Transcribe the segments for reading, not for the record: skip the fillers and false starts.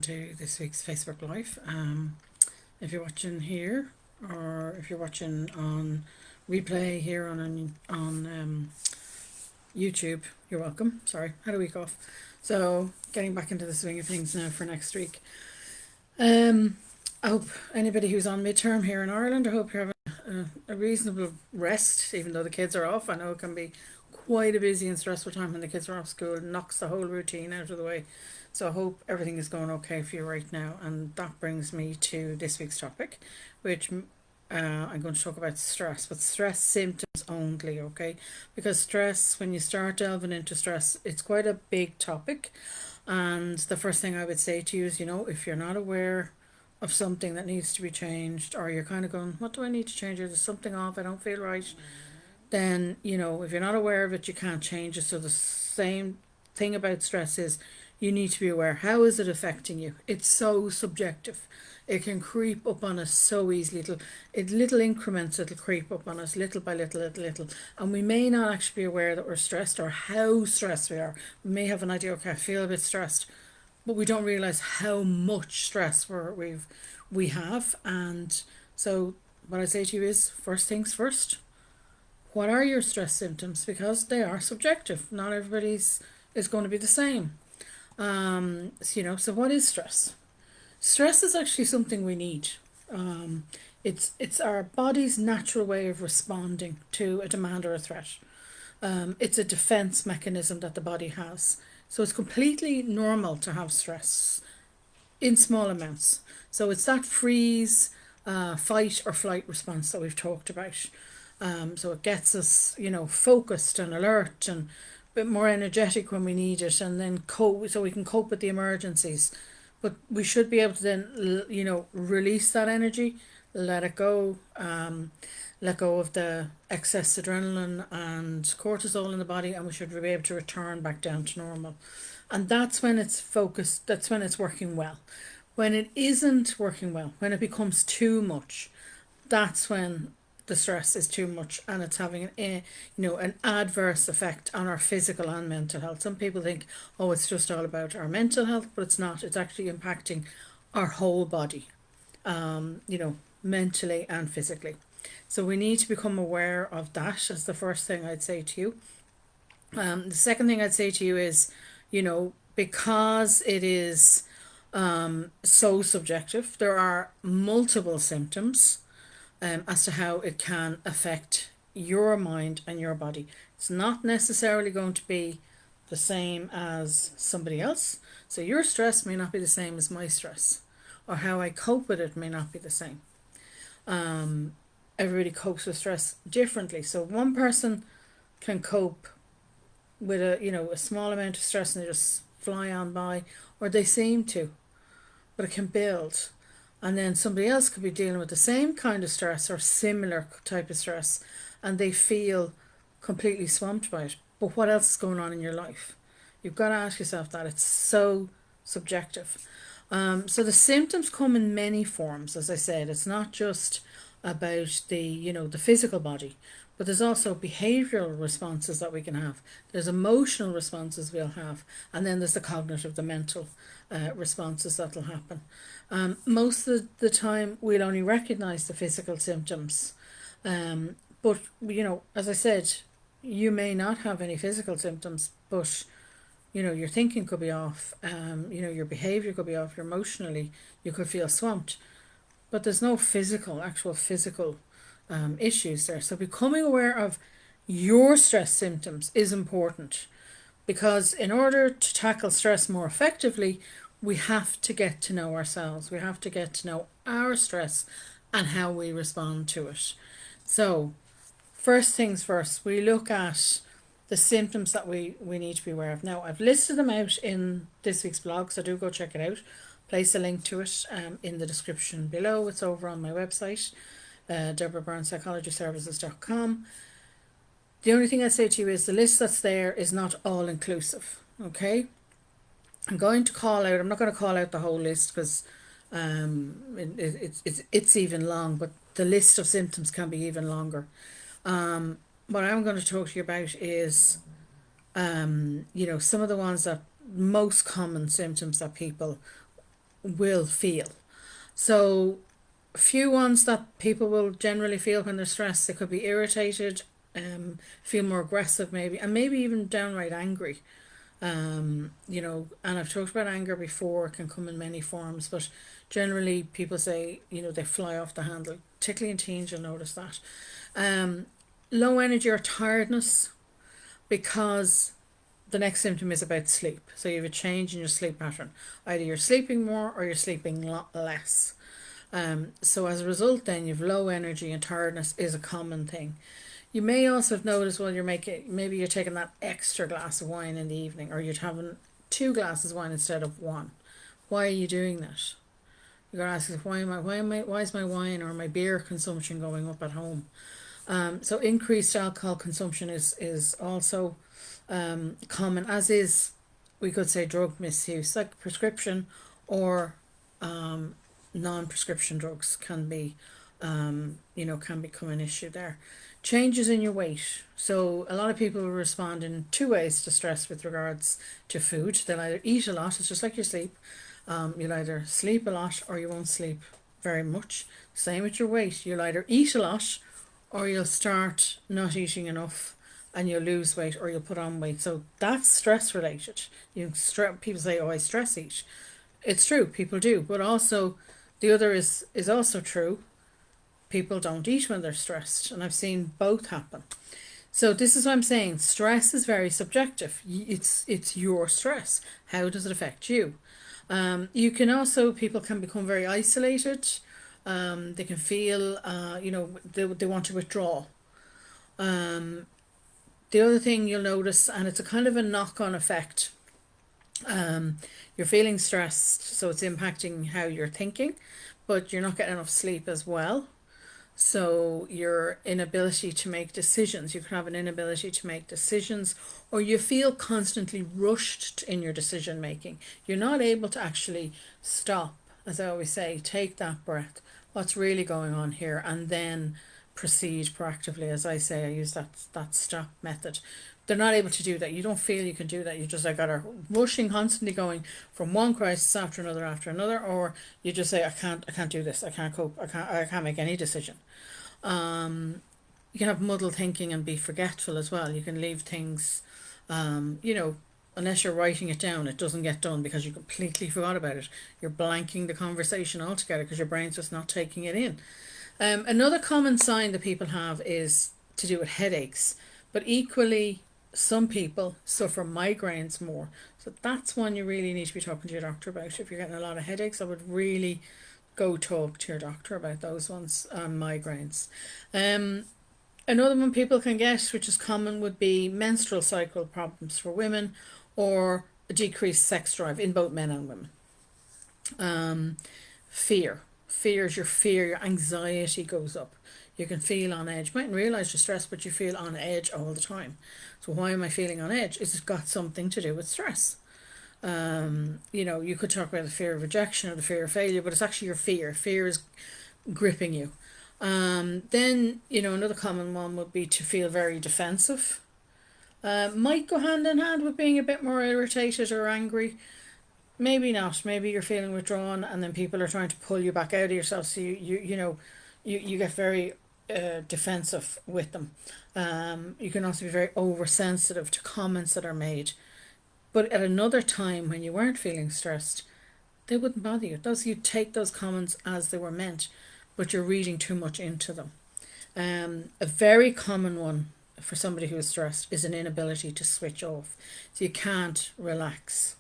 to this week's Facebook Live. If you're watching here or if you're watching on replay here on YouTube, you're welcome. Sorry, had a week off. So getting back into the swing of things now for next week. I hope anybody who's on midterm here in Ireland, I hope you're having a reasonable rest, even though the kids are off. I know it can be quite a busy and stressful time when the kids are off school. It knocks the whole routine out of the way. So I hope everything is going okay for you right now. And that brings me to this week's topic, which I'm going to talk about stress, but stress symptoms only, okay? Because stress, when you start delving into stress, it's quite a big topic. And the first thing I would say to you is, if you're not aware of something that needs to be changed, or you're kind of going, what do I need to change? There's something off, I don't feel right. Then, if you're not aware of it, you can't change it. So the same thing about stress is you need to be aware. How is it affecting you? It's so subjective. It can creep up on us so easily. Little increments, it'll creep up on us little by little. And we may not actually be aware that we're stressed or how stressed we are. We may have an idea, okay, I feel a bit stressed, but we don't realize how much stress we have. And so what I say to you is, first things first, what are your stress symptoms? Because they are subjective. Not everybody's is going to be the same. So what is stress? Stress is actually something we need. It's our body's natural way of responding to a demand or a threat. It's a defense mechanism that the body has. So it's completely normal to have stress in small amounts. So it's that freeze, fight or flight response that we've talked about. So it gets us, focused and alert and a bit more energetic when we need it, and then cope, so we can cope with the emergencies. But we should be able to then, release that energy, let it go, let go of the excess adrenaline and cortisol in the body, and we should be able to return back down to normal. And that's when it's focused, that's when it's working well. When it isn't working well, when it becomes too much, that's when the stress is too much and it's having an adverse effect on our physical and mental health. Some people think, oh, it's just all about our mental health, but it's not. It's actually impacting our whole body, mentally and physically. So we need to become aware of that as the first thing I'd say to you. The second thing I'd say to you is, because it is so subjective, there are multiple symptoms as to how it can affect your mind and your body. It's not necessarily going to be the same as somebody else. So your stress may not be the same as my stress, or how I cope with it may not be the same. Everybody copes with stress differently. So one person can cope with a small amount of stress and they just fly on by, or they seem to, but it can build. And then somebody else could be dealing with the same kind of stress or similar type of stress, and they feel completely swamped by it. But what else is going on in your life? You've got to ask yourself that. It's so subjective. So the symptoms come in many forms, as I said. It's not just about the physical body, but there's also behavioral responses that we can have. There's emotional responses we'll have, and then there's the cognitive, the mental responses that'll happen. Most of the time, we'll only recognize the physical symptoms, but as I said, you may not have any physical symptoms, but your thinking could be off. Your behavior could be off. Emotionally, you could feel swamped, but there's no actual physical issues there. So becoming aware of your stress symptoms is important, because in order to tackle stress more effectively, we have to get to know ourselves. We have to get to know our stress and how we respond to it. So first things first, we look at the symptoms that we need to be aware of. Now, I've listed them out in this week's blog, so do go check it out. Place a link to it in the description below. It's over on my website, DBpsychologyservices.com. The only thing I say to you is the list that's there is not all inclusive, okay? I'm not going to call out the whole list, because it's even long, but the list of symptoms can be even longer. What I'm going to talk to you about is, some of the ones that most common symptoms that people will feel. So few ones that people will generally feel when they're stressed. They could be irritated, feel more aggressive maybe, and maybe even downright angry. And I've talked about anger before, it can come in many forms, but generally people say, they fly off the handle. Particularly in teens, you'll notice that. Um, Low energy or tiredness, because the next symptom is about sleep. So you have a change in your sleep pattern. Either you're sleeping more or you're sleeping less. So as a result, then you've low energy, and tiredness is a common thing. You may also have noticed, well, maybe you're taking that extra glass of wine in the evening, or you're having 2 glasses of wine instead of one. Why are you doing that? You're gonna ask, why is my wine or my beer consumption going up at home? So increased alcohol consumption is also common, as is, we could say, drug misuse, like prescription or non-prescription drugs can become an issue there. Changes in your weight. So a lot of people respond in 2 ways to stress with regards to food. They'll either eat a lot, it's just like your sleep. You'll either sleep a lot or you won't sleep very much. Same with your weight. You'll either eat a lot or you'll start not eating enough and you'll lose weight or you'll put on weight. So that's stress related. People say, oh, I stress eat. It's true, people do, but also the other is also true. People don't eat when they're stressed, and I've seen both happen. So this is what I'm saying. Stress is very subjective. It's your stress. How does it affect you? You can also, people can become very isolated. They can feel, they want to withdraw. The other thing you'll notice, and it's a kind of a knock-on effect. You're feeling stressed, so it's impacting how you're thinking, but you're not getting enough sleep as well. So your inability to make decisions, you can have an inability to make decisions, or you feel constantly rushed in your decision making. You're not able to actually stop, as I always say, take that breath. What's really going on here? And then proceed proactively. As I say, I use that stop method. They're not able to do that. You don't feel you can do that. You just are rushing, constantly going from one crisis after another, or you just say, I can't do this. I can't cope. I can't make any decision. You can have muddled thinking and be forgetful as well. You can leave things, unless you're writing it down, it doesn't get done because you completely forgot about it. You're blanking the conversation altogether because your brain's just not taking it in. Another common sign that people have is to do with headaches, but equally, some people suffer migraines more. So that's one you really need to be talking to your doctor about. If you're getting a lot of headaches, I would really go talk to your doctor about those ones, migraines. Another one people can get, which is common, would be menstrual cycle problems for women, or a decreased sex drive in both men and women. Fear. Your anxiety goes up. You can feel on edge. You mightn't realise you're stressed, but you feel on edge all the time. So why am I feeling on edge? It's got something to do with stress. You could talk about the fear of rejection or the fear of failure, but it's actually your fear. Fear is gripping you. Then, another common one would be to feel very defensive. Might go hand in hand with being a bit more irritated or angry. Maybe not. Maybe you're feeling withdrawn, and then people are trying to pull you back out of yourself. So you get very defensive with them. You can also be very oversensitive to comments that are made. But at another time when you weren't feeling stressed, they wouldn't bother you. You take those comments as they were meant, but you're reading too much into them. A very common one for somebody who is stressed is an inability to switch off. So you can't relax.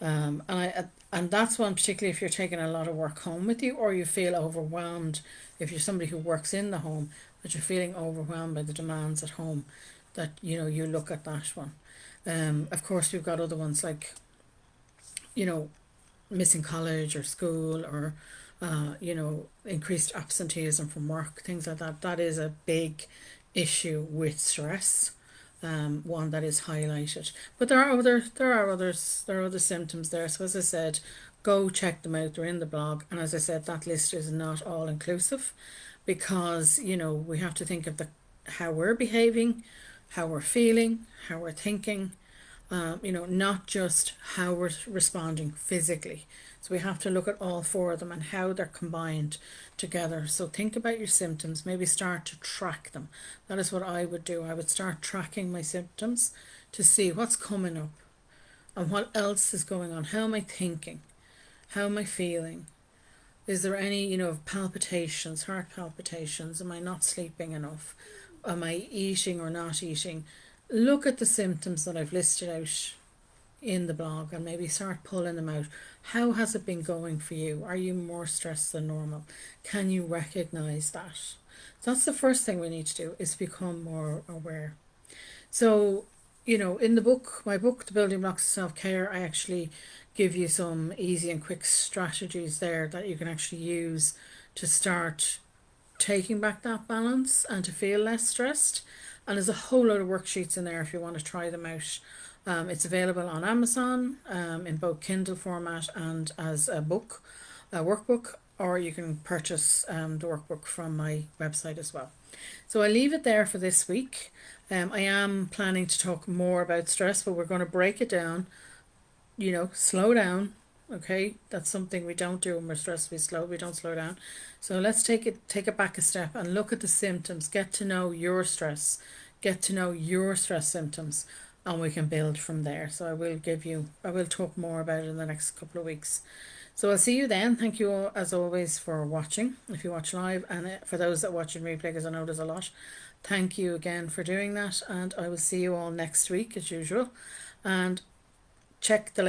And that's one, particularly if you're taking a lot of work home with you, or you feel overwhelmed. If you're somebody who works in the home, but you're feeling overwhelmed by the demands at home, that you look at that one. Of course, we've got other ones like missing college or school, or increased absenteeism from work, things like that. That is a big issue with stress. One that is highlighted, but there are other symptoms there. So as I said, go check them out. They're in the blog, and as I said, that list is not all inclusive, because we have to think of how we're behaving, how we're feeling, how we're thinking, not just how we're responding physically. So we have to look at all four of them and how they're combined together. So think about your symptoms, maybe start to track them. That is what I would do. I would start tracking my symptoms to see what's coming up and what else is going on. How am I thinking? How am I feeling? Is there any, palpitations, heart palpitations? Am I not sleeping enough? Am I eating or not eating? Look at the symptoms that I've listed out in the blog and maybe start pulling them out. How has it been going for you? Are you more stressed than normal? Can you recognize that? So that's the first thing we need to do, is become more aware. So, in the book, my book, The Building Blocks of Self-Care, I actually give you some easy and quick strategies there that you can actually use to start taking back that balance and to feel less stressed. And there's a whole lot of worksheets in there if you want to try them out. It's available on Amazon in both Kindle format and as a book, a workbook, or you can purchase the workbook from my website as well. So I leave it there for this week. I am planning to talk more about stress, but we're going to break it down. Slow down. Okay, that's something we don't do when we're stressed. We don't slow down. So let's take it back a step and look at the symptoms. Get to know your stress. Get to know your stress symptoms, and we can build from there. So I will talk more about it in the next couple of weeks. So I'll see you then. Thank you all, as always, for watching, if you watch live, and for those that watch in replay, because I know there's a lot. Thank you again for doing that, and I will see you all next week as usual. And check the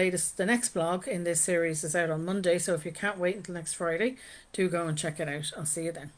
next blog in this series is out on Monday, so if you can't wait until next Friday, do go and check it out. I'll see you then.